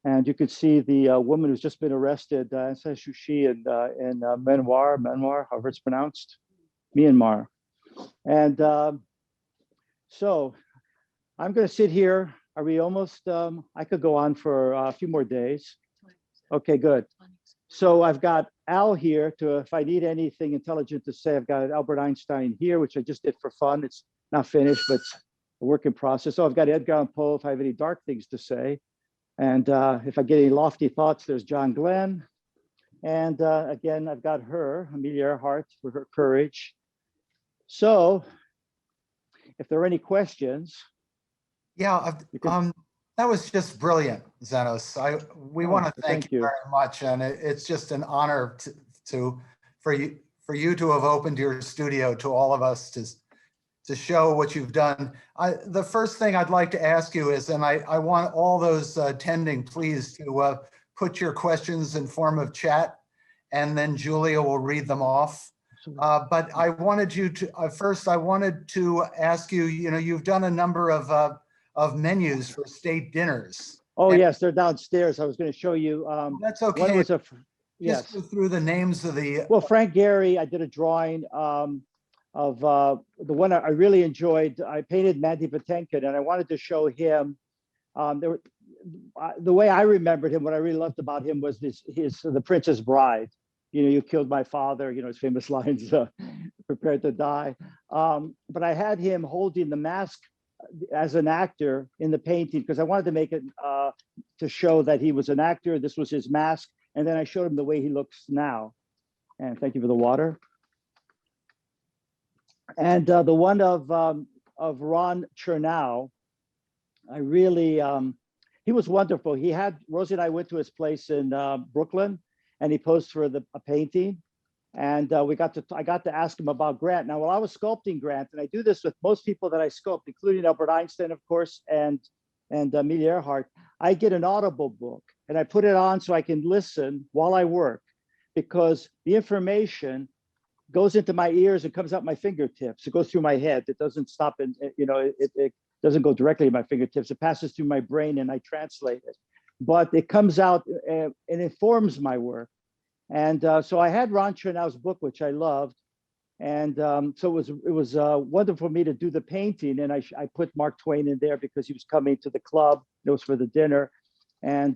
And you can see the woman who's just been arrested, says Shushi in Myanmar, however it's pronounced, Myanmar. And so I'm going to sit here. Are we almost, I could go on for a few more days. Okay, good. So I've got Al here if I need anything intelligent to say, I've got Albert Einstein here, which I just did for fun. It's not finished, but it's a work in process. So I've got Edgar Allan Poe if I have any dark things to say. And if I get any lofty thoughts, there's John Glenn. And again, I've got her, Amelia Earhart, for her courage. So if there are any questions. Yeah, that was just brilliant, Zenos. We want to thank you very much. And it's just an honor for you to have opened your studio to all of us to show what you've done. The first thing I'd like to ask you is, and I want all those attending, please, to put your questions in form of chat, and then Julia will read them off. But I wanted you to, first I wanted to ask you, you've done a number of menus for state dinners. Oh, and yes, they're downstairs. I was going to show you. That's okay. One was yes. Just go through the names of the. Well, Frank Gehry, I did a drawing of the one I really enjoyed. I painted Mandy Patinkin, and I wanted to show him. The way I remembered him, what I really loved about him was the Princess Bride. You killed my father. His famous lines, prepared to die. but I had him holding the mask as an actor in the painting because I wanted to make it to show that he was an actor. This was his mask. And then I showed him the way he looks now. And thank you for the water. And the one of Ron Chernow, I really, he was wonderful. He had, Rosie and I went to his place in Brooklyn and he posed for a painting. And I got to ask him about Grant. Now, while I was sculpting Grant, and I do this with most people that I sculpt, including Albert Einstein, of course, and Amelia Earhart, I get an Audible book and I put it on so I can listen while I work because the information goes into my ears and comes out my fingertips. It goes through my head. It doesn't stop and, it doesn't go directly to my fingertips. It passes through my brain and I translate it. But it comes out and informs my work. And so I had Ron Chernow's book, which I loved. And so it was wonderful for me to do the painting. And I put Mark Twain in there because he was coming to the club. It was for the dinner and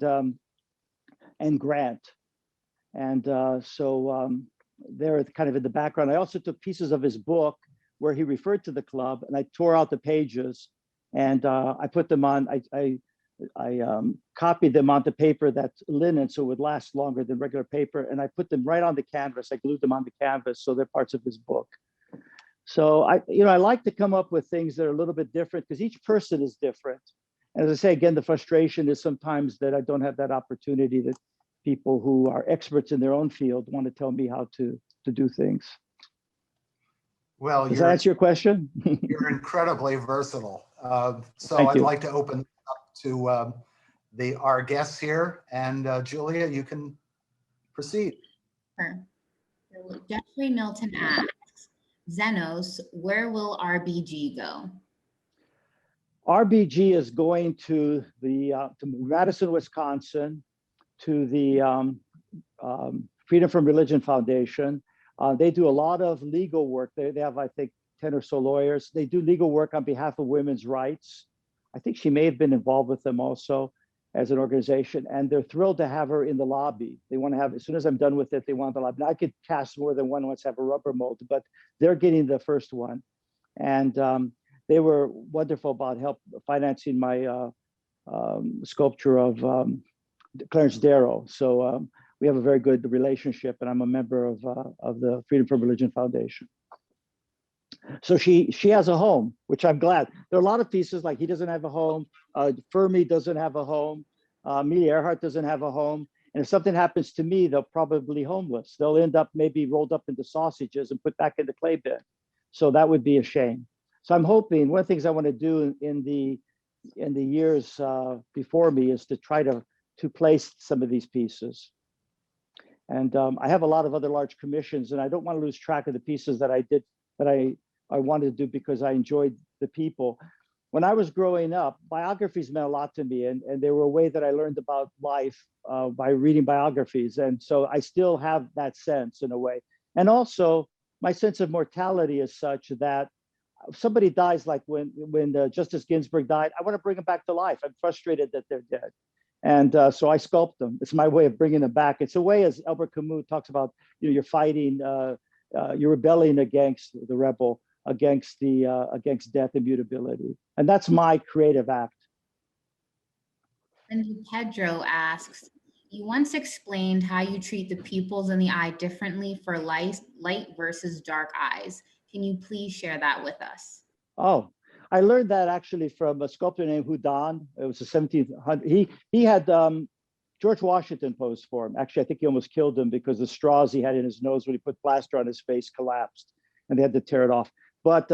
Grant. And so they're kind of in the background. I also took pieces of his book where he referred to the club and I tore out the pages and I put them on, I copied them onto paper that's linen so it would last longer than regular paper. And I put them right on the canvas. I glued them on the canvas. So they're parts of his book. So I like to come up with things that are a little bit different because each person is different. And as I say, again, the frustration is sometimes that I don't have that opportunity that people who are experts in their own field want to tell me how to do things. Well, does that answer your question? You're incredibly versatile. So Thank I'd you. like to open up to our guests here. And Julia, you can proceed. Sure. So Jeffrey Milton asks, Zenos, where will RBG go? RBG is going to to Madison, Wisconsin, to the Freedom from Religion Foundation. They do a lot of legal work. They have, I think, 10 or so lawyers. They do legal work on behalf of women's rights. I think she may have been involved with them also as an organization, and they're thrilled to have her in the lobby. They want to have, as soon as I'm done with it, they want the lobby. Now, I could cast more than one once I have a rubber mold, but they're getting the first one. And they were wonderful about help financing my sculpture of Clarence Darrow. So we have a very good relationship, and I'm a member of the Freedom from Religion Foundation. So she has a home, which I'm glad. There are a lot of pieces like he doesn't have a home, Fermi doesn't have a home, Amelia Earhart doesn't have a home. And if something happens to me, they'll probably be homeless. They'll end up maybe rolled up into sausages and put back in the clay bin. So that would be a shame. So I'm hoping one of the things I want to do in the years before me is to try to place some of these pieces. And I have a lot of other large commissions, and I don't want to lose track of the pieces that I did, that I wanted to do because I enjoyed the people. When I was growing up, biographies meant a lot to me, and they were a way that I learned about life by reading biographies. And so I still have that sense in a way. And also, my sense of mortality is such that if somebody dies, like when Justice Ginsburg died, I want to bring them back to life. I'm frustrated that they're dead. And so I sculpt them. It's my way of bringing them back. It's a way, as Albert Camus talks about, you're fighting, you're rebelling against the rebel, against death and mutability. And that's my creative act. And Pedro asks, you once explained how you treat the pupils in the eye differently for light versus dark eyes. Can you please share that with us? Oh, I learned that actually from a sculptor named Houdin. It was the 1700. He had George Washington posed for him. Actually, I think he almost killed him because the straws he had in his nose when he put plaster on his face collapsed, and they had to tear it off. But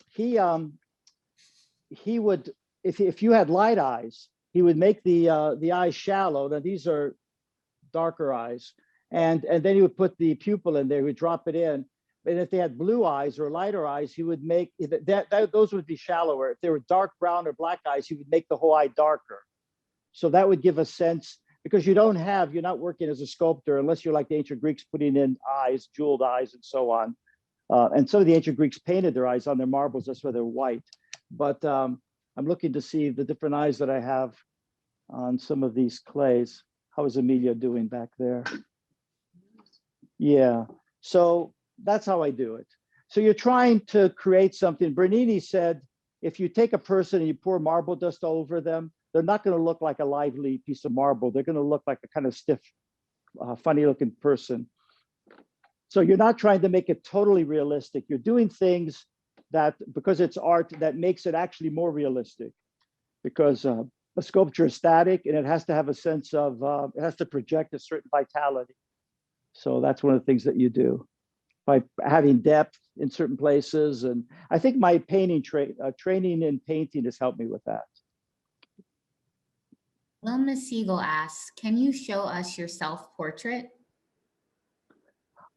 he would, if you had light eyes, he would make the eyes shallow. Now these are darker eyes, and then he would put the pupil in there. He would drop it in. And if they had blue eyes or lighter eyes, he would make those would be shallower. If they were dark brown or black eyes, he would make the whole eye darker. So that would give a sense, because you're not working as a sculptor unless you're like the ancient Greeks putting in eyes, jeweled eyes, and so on. And some of the ancient Greeks painted their eyes on their marbles. That's why they're white. But I'm looking to see the different eyes that I have on some of these clays. How is Amelia doing back there? Yeah. So that's how I do it. So you're trying to create something. Bernini said, if you take a person and you pour marble dust over them, they're not going to look like a lively piece of marble. They're going to look like a kind of stiff, funny looking person. So you're not trying to make it totally realistic. You're doing things that, because it's art, that makes it actually more realistic. Because a sculpture is static and it has to have a sense of, it has to project a certain vitality. So that's one of the things that you do by having depth in certain places. And I think my painting training in painting has helped me with that. Wilma Siegel asks, can you show us your self-portrait?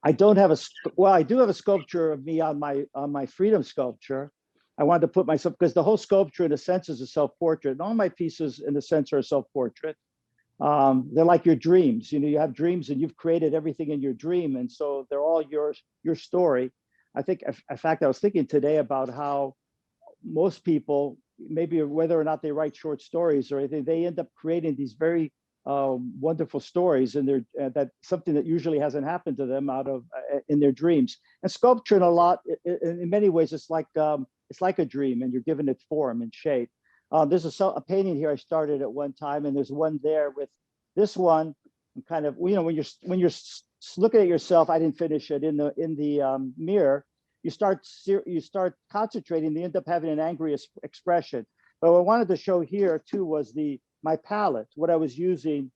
I don't have well, I do have a sculpture of me on my freedom sculpture. I wanted to put myself, because the whole sculpture in a sense is a self-portrait. And all my pieces in a sense are a self-portrait. They're like your dreams. You know, you have dreams and you've created everything in your dream. And so they're all your story. I think, in fact, I was thinking today about how most people, maybe whether or not they write short stories or anything, they end up creating these very wonderful stories, and they're that something that usually hasn't happened to them out of in their dreams. And sculpture, in many ways, it's like a dream, and you're giving it form and shape. There's a painting here I started at one time, and there's one there with this one. Kind of, you know, when you're looking at yourself, I didn't finish it in the mirror. You start concentrating. They end up having an angry expression. But what I wanted to show here too was my palette, what I was using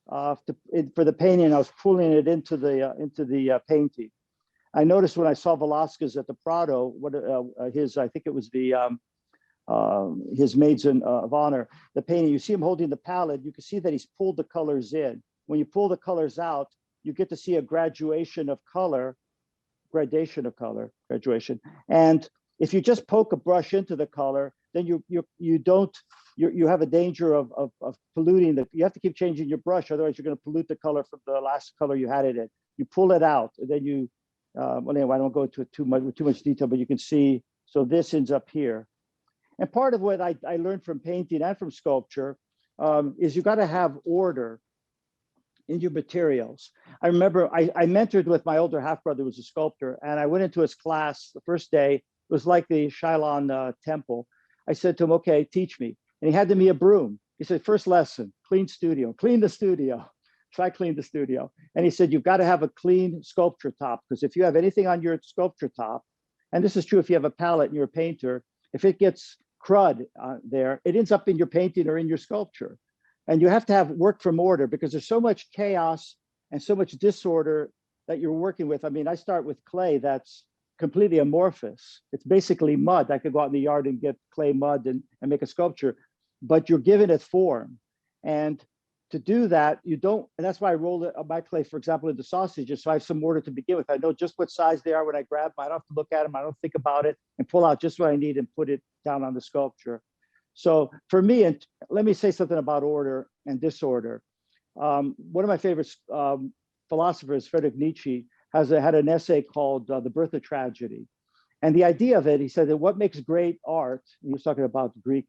for the painting. I was pulling it into the painting. I noticed when I saw Velázquez at the Prado, I think it was his maids of honor, the painting, you see him holding the palette, you can see that he's pulled the colors in. When you pull the colors out, you get to see a gradation of color. And if you just poke a brush into the color, then you have a danger of polluting you have to keep changing your brush, otherwise you're going to pollute the color from the last color you had it in. You pull it out, and then you, well, anyway, I don't go into too much detail, but you can see, so this ends up here. And part of what I learned from painting and from sculpture is you got to have order in your materials. I remember I mentored with my older half brother, who was a sculptor, and I went into his class the first day. It was like the Shaolin temple. I said to him, okay, teach me. And he handed me a broom. He said, first lesson, clean the studio. So I cleaned the studio. And he said, you've got to have a clean sculpture top, because if you have anything on your sculpture top, and this is true if you have a palette and you're a painter, if it gets crud there, it ends up in your painting or in your sculpture. And you have to have work from order, because there's so much chaos and so much disorder that you're working with. I mean, I start with clay that's completely amorphous. It's basically mud. I could go out in the yard and get clay mud and make a sculpture, but you're giving it form. And to do that, you don't, and that's why I roll my clay, for example, into sausages, so I have some order to begin with. I know just what size they are when I grab them. I don't have to look at them. I don't think about it, and pull out just what I need and put it down on the sculpture. So for me, and let me say something about order and disorder. One of my favorite philosophers, Friedrich Nietzsche, had an essay called The Birth of Tragedy. And the idea of it, he said that what makes great art, he was talking about the Greek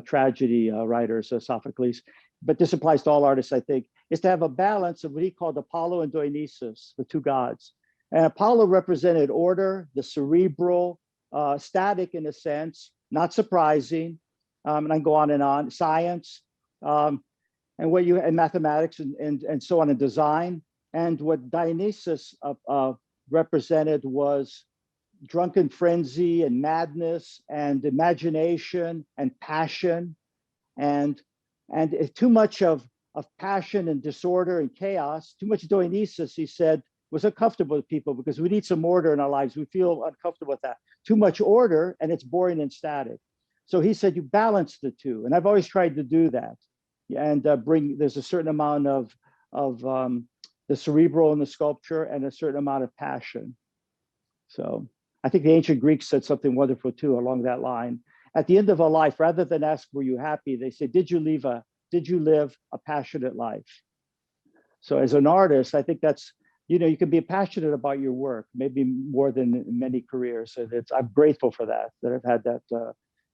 tragedy writers, Sophocles, but this applies to all artists, I think, is to have a balance of what he called Apollo and Dionysus, the two gods. And Apollo represented order, the cerebral, static in a sense, not surprising, and I can go on and on, science, and mathematics and so on, and design. And what Dionysus represented was drunken frenzy and madness and imagination and passion, and too much of passion and disorder and chaos. Too much Dionysus, he said, was uncomfortable with people, because we need some order in our lives. We feel uncomfortable with that. Too much order and it's boring and static. So he said you balance the two, and I've always tried to do that, and there's a certain amount of the cerebral in the sculpture and a certain amount of passion. So I think the ancient Greeks said something wonderful too along that line. At the end of a life, rather than ask, were you happy? They say, did you live a passionate life? So as an artist, I think that's, you can be passionate about your work, maybe more than many careers. And I'm grateful for that I've had that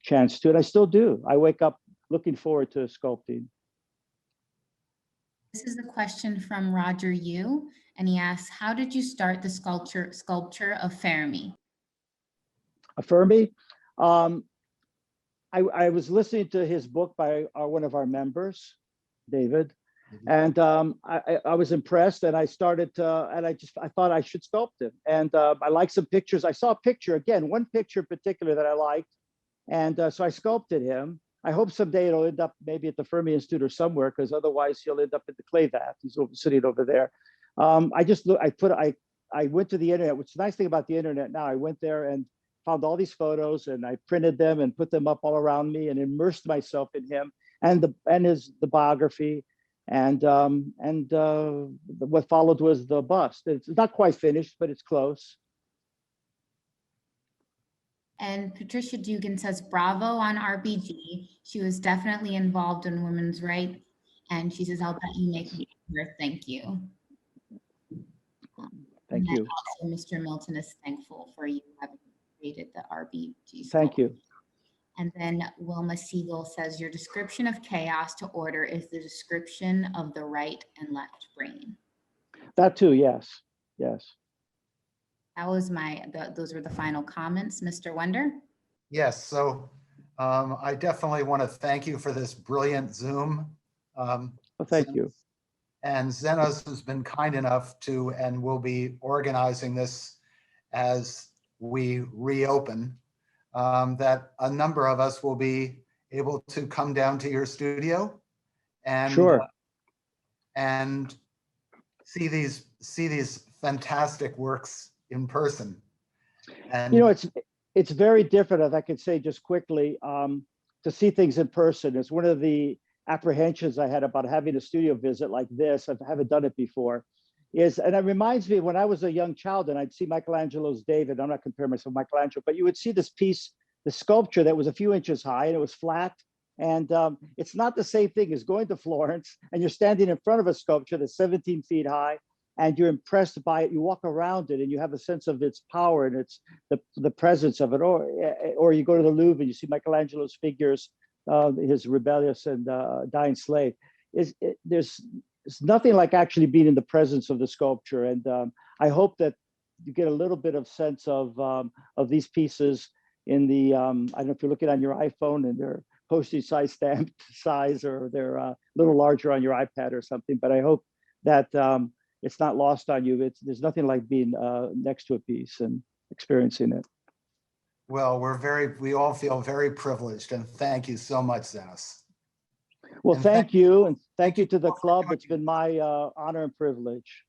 chance to, and I still do. I wake up looking forward to sculpting. This is a question from Roger Yu, and he asks, how did you start the sculpture of Fermi? Fermi. I was listening to his book by one of our members, David, and I was impressed, and I started to, and I thought I should sculpt him. And I liked some pictures. I saw a picture, again, one picture in particular that I liked, and so I sculpted him. I hope someday it'll end up maybe at the Fermi Institute or somewhere, because otherwise he'll end up at the clay vat. He's sitting over there. I went to the internet, which is the nice thing about the internet now. I went there and found all these photos, and I printed them and put them up all around me and immersed myself in him and the biography. And what followed was the bust. It's not quite finished, but it's close. And Patricia Dugan says, bravo on RBG. She was definitely involved in women's rights. And she says, I'll bet you make me here. Thank you. Thank you. Also, Mr. Milton is thankful for you having created the RBG. Thank you. And then Wilma Siegel says, your description of chaos to order is the description of the right and left brain. That too, yes, yes. That was those were the final comments. Mr. Wender? Yes, so I definitely want to thank you for this brilliant Zoom. Well, thank you. And Zenos has been kind enough to, and will be organizing this as we reopen, that a number of us will be able to come down to your studio and Sure. And see these fantastic works in person. And you know, it's very different, if I could say just quickly, to see things in person. It's one of the apprehensions I had about having a studio visit like this. I haven't done it before. And it reminds me of when I was a young child and I'd see Michelangelo's David. I'm not comparing myself to Michelangelo, but you would see this piece, the sculpture that was a few inches high and it was flat. And it's not the same thing as going to Florence and you're standing in front of a sculpture that's 17 feet high and you're impressed by it. You walk around it and you have a sense of its power and its the presence of it. Or you go to the Louvre and you see Michelangelo's figures, his rebellious and dying slave. There's nothing like actually being in the presence of the sculpture. And I hope that you get a little bit of sense of these pieces in the, I don't know if you're looking on your iPhone and they're postage size stamped size, or they're a little larger on your iPad or something, but I hope that it's not lost on you. There's nothing like being next to a piece and experiencing it. well, we all feel very privileged, and thank you so much, Zenos. Well, And thank you. And thank you to the club. It's been my honor and privilege.